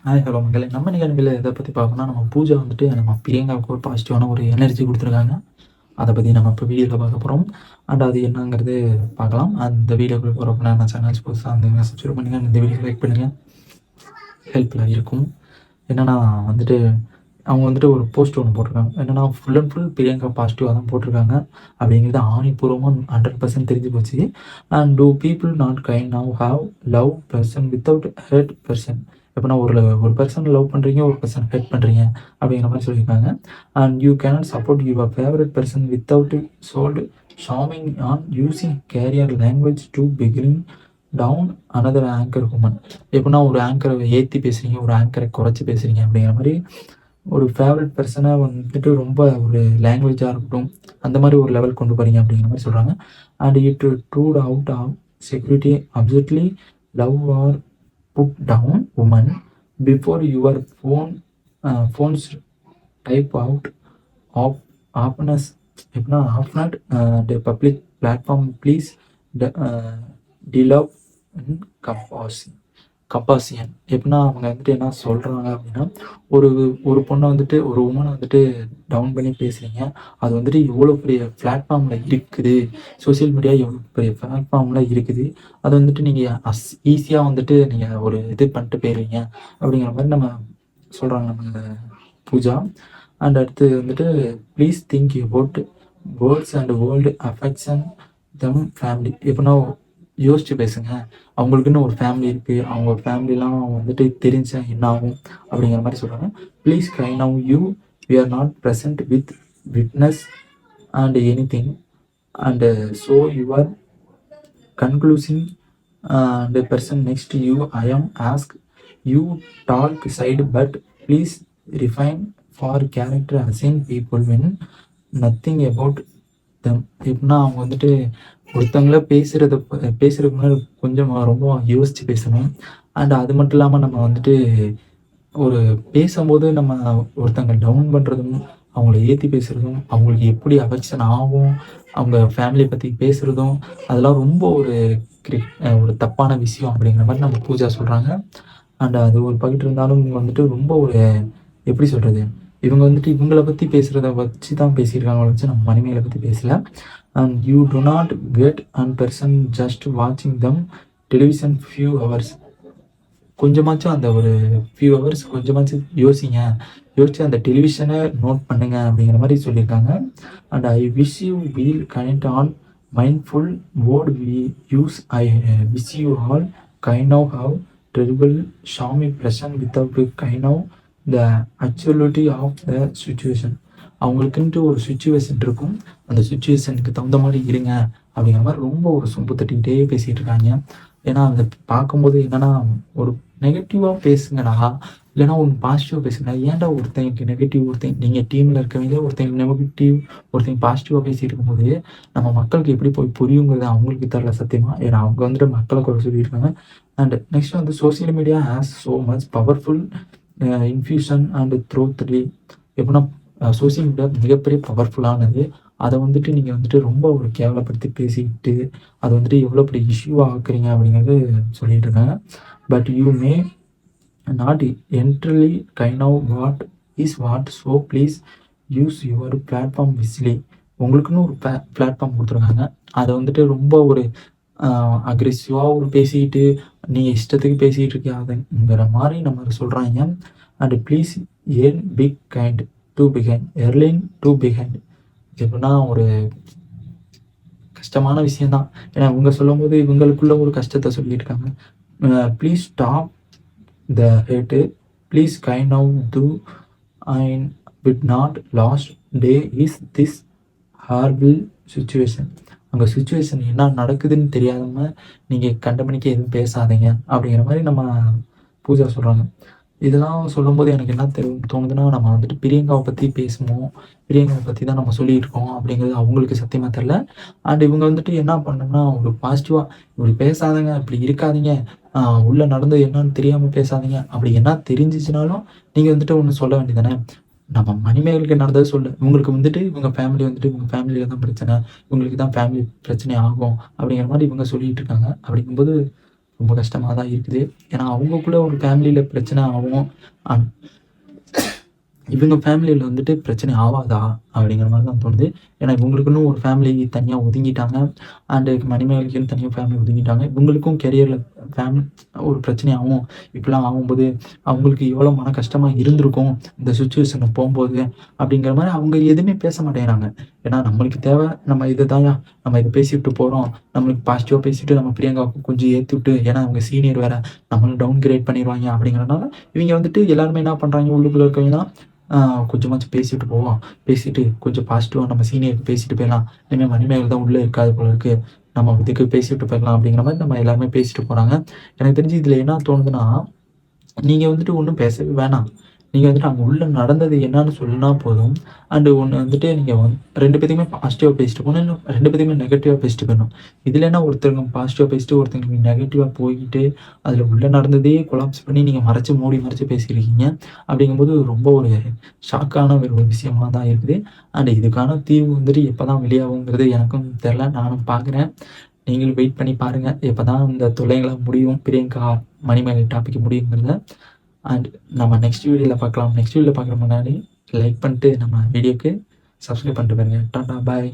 Hello மக்களே. நம்ம நிகழ்வில் எதை பற்றி பார்க்கணும்னா, நம்ம பூஜா வந்துட்டு நம்ம பிரியங்காவுக்கு ஒரு பாசிட்டிவான ஒரு எனர்ஜி கொடுத்துருக்காங்க. அதை பற்றி நம்ம இப்போ வீடியோவில் பார்க்க போகிறோம். அண்ட் அது என்னங்கிறது பார்க்கலாம். அந்த வீடியோக்குள்ளே போகிறப்ப நான் சேனல்ஸ் புதுசாக இருந்தீங்கன்னா சப்ஸ்கிரைப் பண்ணுங்கள். இந்த வீடியோ லைக் பண்ணுங்கள், ஹெல்ப்ஃபுல்லாக இருக்கும். என்னென்னா வந்துட்டு அவங்க வந்துட்டு ஒரு போஸ்ட் ஒன்று போட்டிருக்காங்க. என்னென்னா ஃபுல் அண்ட் ஃபுல் பிரியங்கா பாசிட்டிவாக தான் போட்டிருக்காங்க அப்படிங்கிறது ஆணிப்பூர்வமாக 100% தெரிஞ்சு போச்சு. And do people not kind now have love person without hurt person. எப்படின்னா ஒரு பர்சன் லவ் பண்ணுறீங்க, ஒரு பர்சன் ஹர்ட் பண்ணுறீங்க அப்படிங்கிற மாதிரி சொல்லியிருக்காங்க. And you cannot support your favourite person without sold shaming on using carrier language to beginning down another anchor woman. எப்படின்னா ஒரு ஆங்கரை ஏற்றி பேசுகிறீங்க, ஒரு ஆங்கரை குறைச்சி பேசுகிறீங்க அப்படிங்கிற மாதிரி ஒரு ஃபேவரட் பர்சனை வந்துட்டு ரொம்ப ஒரு லாங்குவேஜாக இருக்கட்டும் அந்த மாதிரி ஒரு லெவல் கொண்டு போகிறீங்க அப்படிங்கிற மாதிரி சொல்கிறாங்க. And it trued out of security absolutely love or put down woman before your phones type out of openness. எப்படின்னா ஆஃப்னட் பப்ளிக் பிளாட்ஃபார்ம் ப்ளீஸ் டிலவ் கம்பாசியன். எப்படின்னா அவங்க வந்துட்டு என்ன சொல்கிறாங்க அப்படின்னா, ஒரு பொண்ணை வந்துட்டு ஒரு உமனை வந்துட்டு டவுன் பண்ணி பேசுகிறீங்க. அது வந்துட்டு எவ்வளோ பெரிய பிளாட்ஃபார்மில் இருக்குது, சோசியல் மீடியா எவ்வளோ பெரிய பிளாட்ஃபார்மில் இருக்குது, அதை வந்துட்டு நீங்கள் ஈஸியாக வந்துட்டு நீங்கள் ஒரு இது பண்ணிட்டு போயிடுறீங்க அப்படிங்கிற மாதிரி நம்ம சொல்கிறாங்க நம்ம பூஜா. அண்ட் அடுத்து வந்துட்டு please think about words and world affection them family. எப்படின்னா யோசிச்சு பேசுங்க. அவங்களுக்குன்னு ஒரு ஃபேமிலி இருக்குது, அவங்க ஃபேமிலிலாம் வந்துட்டு தெரிஞ்சா என்ன ஆகும் அப்படிங்கிற மாதிரி சொல்கிறாங்க. Please kind now you we are not present with witness and anything and so you are concluding and person next you I am ask you talk side but please refine for character assign people when nothing about them. எப்படின்னா அவங்க வந்துட்டு ஒருத்தவங்கள பேசுறதுக்கு முன்னாடி கொஞ்சம் ரொம்ப யோசித்து பேசணும். அண்ட் அது மட்டும் இல்லாமல் நம்ம வந்துட்டு ஒரு பேசும்போது நம்ம ஒருத்தங்க டவுன் பண்ணுறதும், அவங்கள ஏற்றி பேசுகிறதும், அவங்களுக்கு எப்படி அஃபெக்ஷன் ஆகும், அவங்க ஃபேமிலியை பற்றி பேசுகிறதும், அதெல்லாம் ரொம்ப ஒரு தப்பான விஷயம் அப்படிங்கிற மாதிரி நம்ம பூஜா சொல்கிறாங்க. அண்ட் அது ஒரு பக்கத்து இருந்தாலும் இவங்க வந்துட்டு ரொம்ப ஒரு எப்படி சொல்கிறது, இவங்க வந்துட்டு இவங்கள பற்றி பேசுகிறத வச்சு தான் பேசியிருக்காங்கள வச்சு நம்ம மணிமேகலை பற்றி பேசல. And you to not get and person just வாட்சிங் தம் டெலிவிஷன் ஃபியூ ஹவர்ஸ். கொஞ்சமாச்சும் அந்த ஒரு ஃபியூ ஹவர்ஸ் கொஞ்சமாச்சும் யோசிச்சு அந்த டெலிவிஷனை நோட் பண்ணுங்க அப்படிங்கிற மாதிரி சொல்லியிருக்காங்க. And I wish you will connect on mindful word we use. I wish you all kind of how terrible ஷாமி present without kind of the actuality of the situation. அவங்களுக்குன்ட்டு ஒரு சுச்சுவேஷன் இருக்கும், அந்த சுச்சுவேஷனுக்கு தகுந்த மாதிரி இருங்க அப்படிங்கிற மாதிரி ரொம்ப ஒரு சொம்பு தட்டிக்கிட்டே பேசிகிட்டு இருக்காங்க. ஏன்னா அதை பார்க்கும்போது என்னென்னா ஒரு நெகட்டிவாக பேசுங்கடா, இல்லைனா ஒன்று பாசிட்டிவாக பேசுங்க. ஏன்டா ஒருத்தங்க நெகட்டிவ், நீங்கள் டீமில் இருக்கவங்களே ஒருத்தங்க நெகட்டிவ் ஒருத்தங்க பாசிட்டிவாக பேசிகிட்டு இருக்கும்போது நம்ம மக்களுக்கு எப்படி போய் புரியுங்கிறது அவங்களுக்கு தரல சத்தியமாக. ஏன்னா அவங்க வந்துட்டு மக்களை குறை சொல்லியிருக்காங்க. அண்ட் நெக்ஸ்ட் வந்து social media has so much powerful infusion and thoroughly. எப்படின்னா சோசியல் மீடியா மிகப்பெரிய பவர்ஃபுல்லானது. அதை வந்துட்டு நீங்கள் வந்துட்டு ரொம்ப ஒரு கேவலப்படுத்தி பேசிக்கிட்டு அதை வந்துட்டு எவ்வளோ பெரிய இஷ்யூவாக ஆக்குறீங்க அப்படிங்கிறது சொல்லிட்டு இருக்காங்க. But you may not entirely kind of what so please use your platform wisely. உங்களுக்குன்னு ஒரு பிளாட்ஃபார்ம் கொடுத்துருக்காங்க, அதை வந்துட்டு ரொம்ப ஒரு அக்ரெசிவாக ஒரு பேசிக்கிட்டு நீங்கள் இஷ்டத்துக்கு பேசிகிட்டு இருக்காதுங்கிற மாதிரி நம்ம சொல்கிறாங்க. And please an big kind to behind early in to behind. எப்படின்னா ஒரு கஷ்டமான விஷயந்தான். ஏன்னா இவங்க சொல்லும் போது இவங்களுக்குள்ள ஒரு கஷ்டத்தை சொல்லிட்டு இருக்காங்க. Please stop the hate, please kind of do and with not last day is this horrible situation. அங்கே சுச்சுவேஷன் என்ன நடக்குதுன்னு தெரியாதம நீங்கள் கண்டமணிக்கு எதுவும் பேசாதீங்க அப்படிங்கிற மாதிரி நம்ம பூஜா சொல்கிறாங்க. இதெல்லாம் சொல்லும்போது எனக்கு என்ன தோணுதுன்னா, நம்ம வந்துட்டு பிரியங்காவை பற்றி பேசுவோம், பிரியங்காவை பற்றி தான் நம்ம சொல்லியிருக்கோம் அப்படிங்கிறது அவங்களுக்கு சத்தியமாக தெரில. அண்ட் இவங்க வந்துட்டு என்ன பண்ணணும்னா ஒரு பாசிட்டிவாக இப்படி பேசாதீங்க, இப்படி இருக்காதீங்க, உள்ளே நடந்தது என்னன்னு தெரியாமல் பேசாதீங்க. அப்படி என்ன தெரிஞ்சிச்சுனாலும் நீங்கள் வந்துட்டு ஒன்று சொல்ல வேண்டியதானே. நம்ம மணிமேகலுக்கு நடந்தது சொல்லு, இவங்களுக்கு வந்துட்டு இவங்க ஃபேமிலி வந்துட்டு இவங்க ஃபேமிலியில் தான் பிரச்சனை, இவங்களுக்கு தான் ஃபேமிலி பிரச்சனை ஆகும் அப்படிங்கிற மாதிரி இவங்க சொல்லிகிட்டு இருக்காங்க. அப்படிங்கும்போது ரொம்ப கஷ்டமாக தான் இருக்குது. ஏன்னா அவங்களுக்குள்ள ஒரு ஃபேமிலியில் பிரச்சனை ஆகும். அன் இவங்க ஃபேமிலியில் வந்துட்டு பிரச்சனை ஆவாதா அப்படிங்கிற மாதிரி தான் தோணுது. ஏன்னா இவங்களுக்குன்னு ஒரு ஃபேமிலி தனியாக ஒதுங்கிட்டாங்க. அண்டு மணிமேகலைக்குன்னு தனியாக ஃபேமிலி ஒதுங்கிட்டாங்க. இவங்களுக்கும் கெரியரில் ஒரு பிரச்சனை ஆகும். இப்படிலாம் ஆகும்போது அவங்களுக்கு எவ்வளோ மன கஷ்டமாக இருந்திருக்கும் இந்த சுச்சுவேஷனில் போகும்போது அப்படிங்கிற மாதிரி அவங்க எதுவுமே பேச மாட்டேங்கிறாங்க. ஏன்னா நம்மளுக்கு தேவை நம்ம இது தான்யா, நம்ம இதை பேசிவிட்டு போகிறோம், நம்மளுக்கு பாசிட்டிவாக பேசிவிட்டு நம்ம பிரியங்காவுக்கும் கொஞ்சம் ஏற்றி விட்டு, ஏன்னா அவங்க சீனியர் வேறு நம்மளை டவுன் கிரேட் பண்ணிடுவாங்க அப்படிங்கிறனால இவங்க வந்துட்டு எல்லாருமே என்ன பண்ணுறாங்க, உள்ளுக்குள்ளே இருக்கவங்கன்னா கொஞ்சமாச்சும் பேசிட்டு போவோம். பேசிட்டு கொஞ்சம் பாசிட்டிவா நம்ம சீனியருக்கு பேசிட்டு போயிடலாம். இனிமே மணிமேகலை தான் உள்ள இருக்காது போல இருக்கு. நம்ம இதுக்கு பேசிட்டு போயிடலாம் அப்படிங்கிற மாரி நம்ம எல்லாருமே பேசிட்டு போறாங்க. எனக்கு தெரிஞ்சு இதுல என்ன தோணுதுன்னா, நீங்க வந்துட்டு ஒண்ணும் பேசவே வேணாம். நீங்க வந்துட்டு அங்க உள்ள நடந்தது என்னன்னு சொன்னா போதும். அண்ட் ஒண்ணு வந்துட்டு நீங்க 2 பேத்துக்குமே பாசிட்டிவா பேசிட்டு போணும். இல்ல 2 பேத்துக்குமே நெகட்டிவா பேசிட்டு போயிடணும். இதுல என்ன ஒருத்தங்க பாசிட்டிவா பேசிட்டு, ஒருத்தங்க நெகட்டிவா போயிட்டு, அதுல உள்ள நடந்ததையே கொலாப்ஸ் பண்ணி நீங்க மறைச்சு பேசியிருக்கீங்க. அப்படிங்கும்போது ரொம்ப ஒரு ஷாக்கான ஒரு விஷயமா தான் இருக்குது. அண்ட் இதுக்கான தீர்வு வந்துட்டு எப்பதான் வெளியாகுங்கிறது எனக்கும் தெரியல. நானும் பார்க்குறேன். நீங்களும் வெயிட் பண்ணி பாருங்க. எப்பதான் இந்த தொல்லைகள்லாம் முடியும், பிரியங்கா, மணிமேகலை டாபிக் முடியுங்கிறத. அண்ட் நம்ம நெக்ஸ்ட் வீடியோவில் பார்க்கலாம். நெக்ஸ்ட் வீடியோவில் பார்க்குற முன்னாடி லைக் பண்ணிட்டு நம்ம வீடியோக்கு சப்ஸ்கிரைப் பண்ணிட்டு பாருங்க. டாடா பாய்.